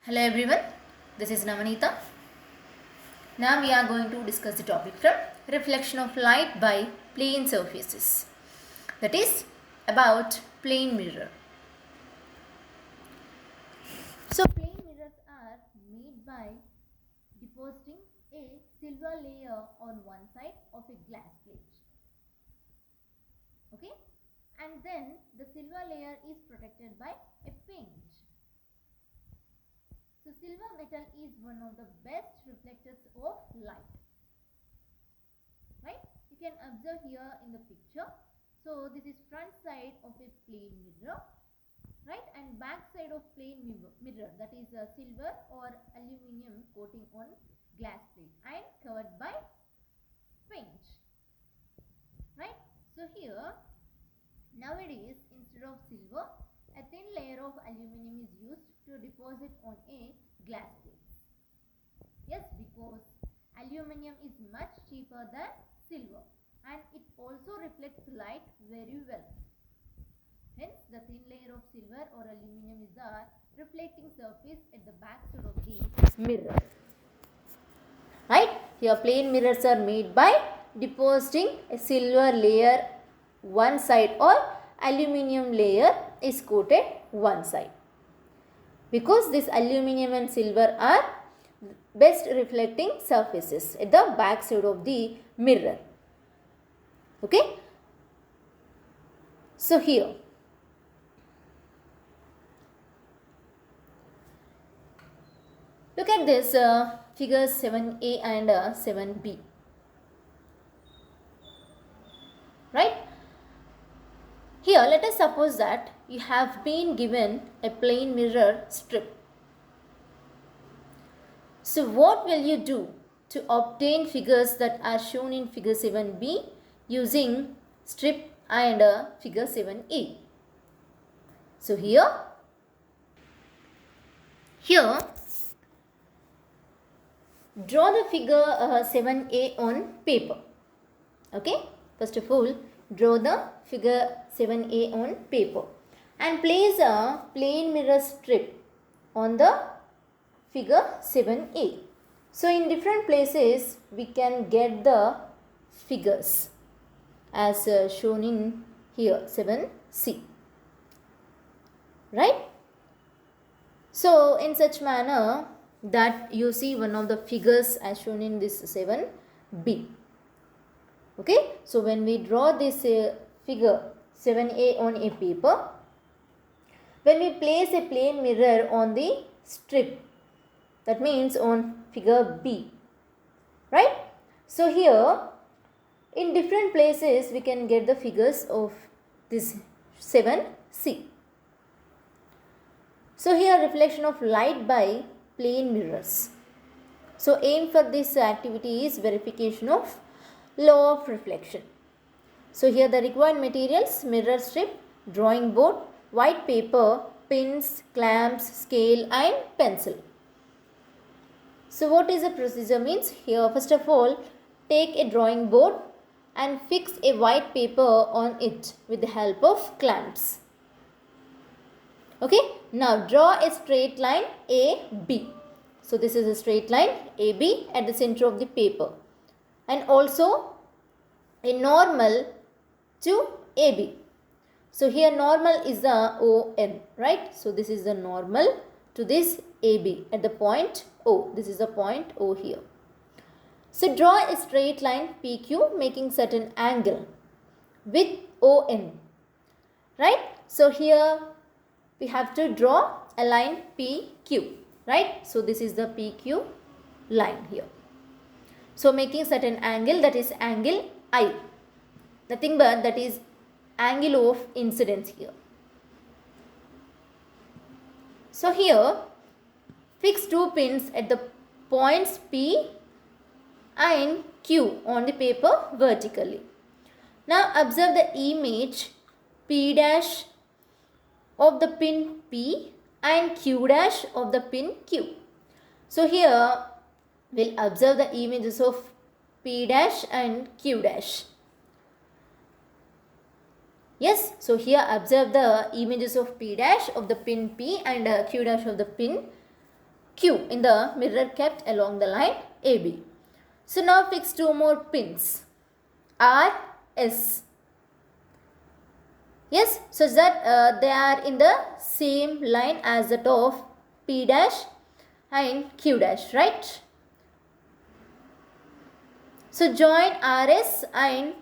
Hello everyone, this is Namanita. Now we are going to discuss the topic from reflection of light by plane surfaces. That is about plane mirror. So plane mirrors are made by depositing a silver layer on one side of a glass plate. Okay? And then the silver layer is protected by a paint. So silver metal is one of the best reflectors of light. Right? You can observe here in the picture. So this is front side of a plane mirror. Right? And back side of plane mirror, that is a silver or aluminium coating on glass plate and covered by paint. Right? So here nowadays instead of silver, a thin layer of aluminium is used to deposit on a glass plate. Yes, because aluminium is much cheaper than silver and it also reflects light very well. Hence, the thin layer of silver or aluminium is a reflecting surface at the back side of the mirror. Right? Here plane mirrors are made by depositing a silver layer one side or aluminium layer is coated one side. Because this aluminium and silver are best reflecting surfaces at the back side of the mirror. Okay. So here look at this figures 7a and 7b. Right. Here let us suppose that you have been given a plane mirror strip. So what will you do to obtain figures that are shown in figure 7b using strip and figure 7a? So here draw the figure 7a on paper. Okay, first of all draw the figure 7a on paper and place a plane mirror strip on the figure 7a. So in different places we can get the figures as shown in here 7c. Right? So in such manner that you see one of the figures as shown in this 7b. Okay, so when we draw this figure 7a on a paper, when we place a plane mirror on the strip, that means on figure B, right? So here in different places we can get the figures of this 7c. So here reflection of light by plane mirrors. So aim for this activity is verification of law of reflection. So here the required materials: mirror strip, drawing board, white paper, pins, clamps, scale and pencil. So what is the procedure means? Here first of all take a drawing board and fix a white paper on it with the help of clamps. Okay, now draw a straight line AB. So this is a straight line AB at the center of the paper, and also a normal to AB. So here normal is the ON, right? So this is the normal to this AB at the point O. This is the point O here. So draw a straight line PQ making certain angle with ON, right? So here we have to draw a line PQ, right? So this is the PQ line here. So making certain angle, that is angle I. Nothing but that is angle of incidence here. So here fix two pins at the points P and Q on the paper vertically. Now observe the image P dash of the pin P and Q dash of the pin Q. So here we'll observe the images of P dash and Q dash. Yes, so here observe the images of P dash of the pin P and Q dash of the pin Q in the mirror kept along the line AB. So now fix two more pins R, S. Yes, so that they are in the same line as that of P dash and Q dash, right? So join RS and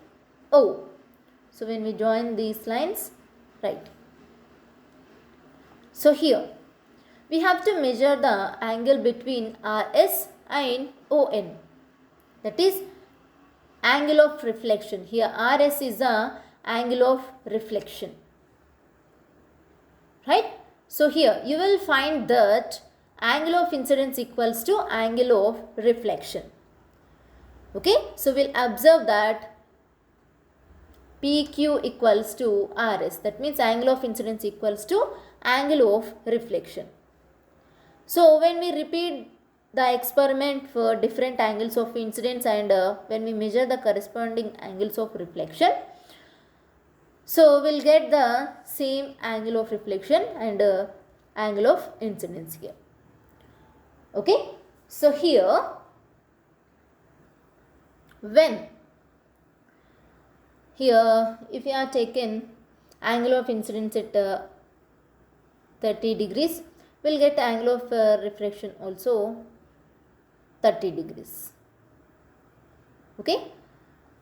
O. So when we join these lines, right. So here we have to measure the angle between RS and ON. That is angle of reflection. Here RS is the angle of reflection. Right? So here you will find that angle of incidence equals to angle of reflection. Okay? So we'll observe that PQ equals to RS. That means angle of incidence equals to angle of reflection. So when we repeat the experiment for different angles of incidence and when we measure the corresponding angles of reflection, so we'll get the same angle of reflection and angle of incidence here. Okay. So here if you are taken angle of incidence at 30 degrees, we'll get angle of reflection also 30 degrees. Okay.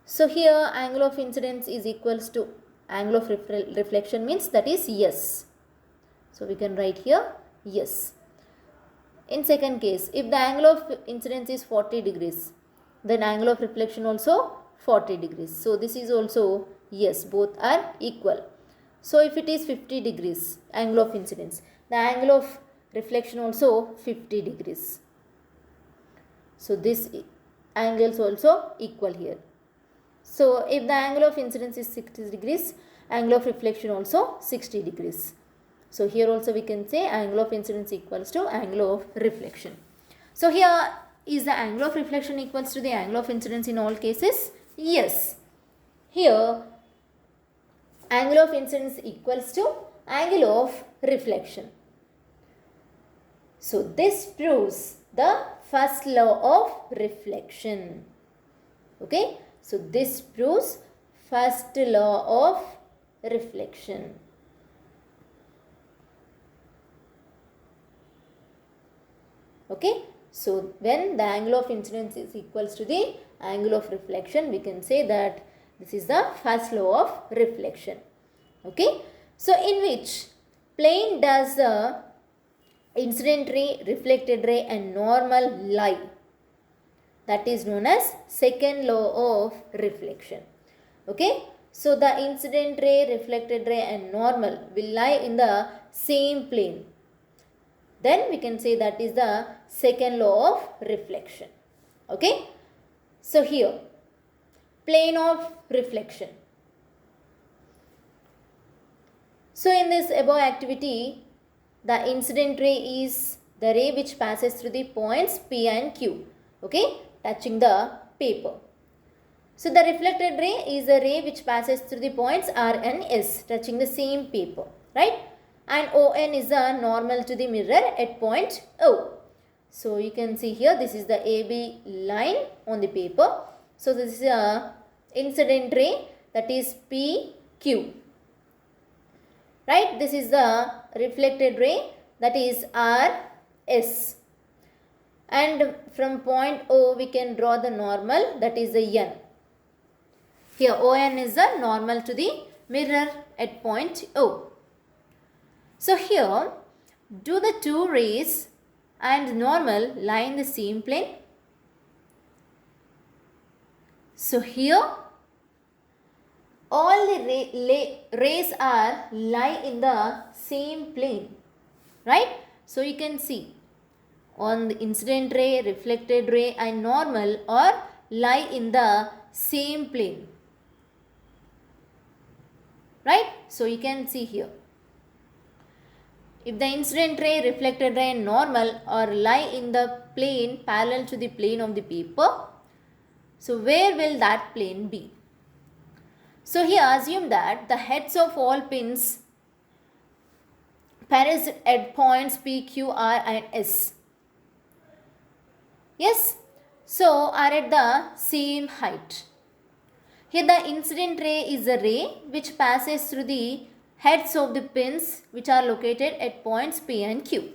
So here angle of incidence is equals to angle of reflection means that is S. So we can write here S. In second case, if the angle of incidence is 40 degrees, then angle of reflection also 40 degrees. So this is also S. Both are equal. So if it is 50 degrees angle of incidence, the angle of reflection also 50 degrees. So this angle is also equal here. So if the angle of incidence is 60 degrees, angle of reflection also 60 degrees. So here also we can say angle of incidence equals to angle of reflection. So here is the angle of reflection equals to the angle of incidence in all cases? Yes. Here angle of incidence equals to angle of reflection. So this proves the first law of reflection. Okay. So this proves first law of reflection. Okay. So when the angle of incidence is equals to the angle of reflection, we can say that this is the first law of reflection. Okay. So in which plane does the incident ray, reflected ray and normal lie? That is known as second law of reflection. Okay. So the incident ray, reflected ray and normal will lie in the same plane. Then we can say that is the second law of reflection. Okay. So here plane of reflection. So in this above activity, the incident ray is the ray which passes through the points P and Q. Okay. Touching the paper. So the reflected ray is a ray which passes through the points R and S touching the same paper, right? And ON is a normal to the mirror at point O. So you can see here this is the AB line on the paper. So this is a incident ray, that is PQ, right? This is the reflected ray, that is RS. And from point O we can draw the normal, that is the N. Here ON is the normal to the mirror at point O. So here, do the two rays and normal lie in the same plane? So here all the rays are lie in the same plane, right? So you can see on the incident ray, reflected ray and normal or lie in the same plane, right? So you can see here. If the incident ray, reflected ray and normal or lie in the plane parallel to the plane of the paper, so where will that plane be? So here assume that the heads of all pins pares at points P, Q, R and S. Yes, so are at the same height. Here the incident ray is a ray which passes through the heads of the pins which are located at points P and Q.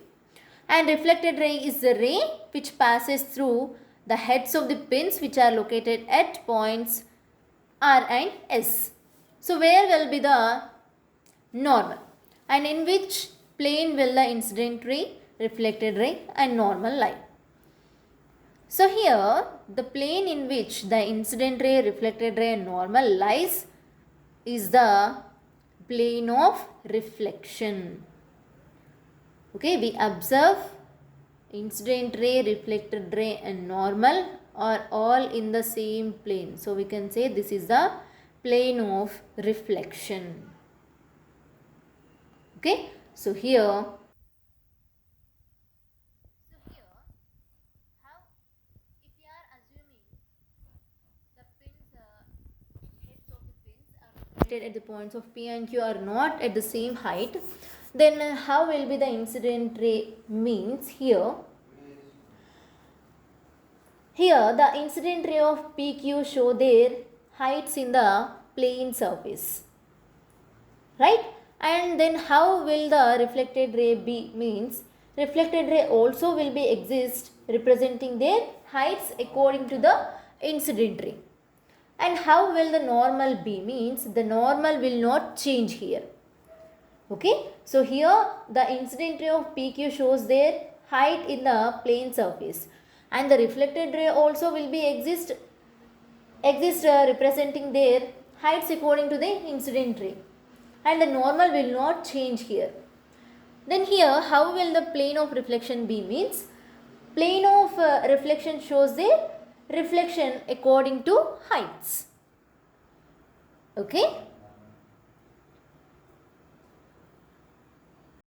And reflected ray is the ray which passes through the heads of the pins which are located at points R and S. So where will be the normal, and in which plane will the incident ray, reflected ray and normal lie? So here the plane in which the incident ray, reflected ray and normal lies is the plane of reflection. Okay, we observe incident ray, reflected ray and normal are all in the same plane. So we can say this is the plane of reflection. Okay, so here how, if we are assuming the pins, heads of the pins are located at the points of P and Q are not at the same height, then how will be the incident ray? Means here the incident ray of PQ show their heights in the plane surface, right? And then how will the reflected ray be? Means reflected ray also will be exist representing their heights according to the incident ray. And how will the normal be? Means the normal will not change here. Okay, so here the incident ray of PQ shows their height in the plane surface, and the reflected ray also will be exist representing their heights according to the incident ray, and the normal will not change here. Then here how will the plane of reflection be? Means plane of reflection shows their reflection according to heights. Okay.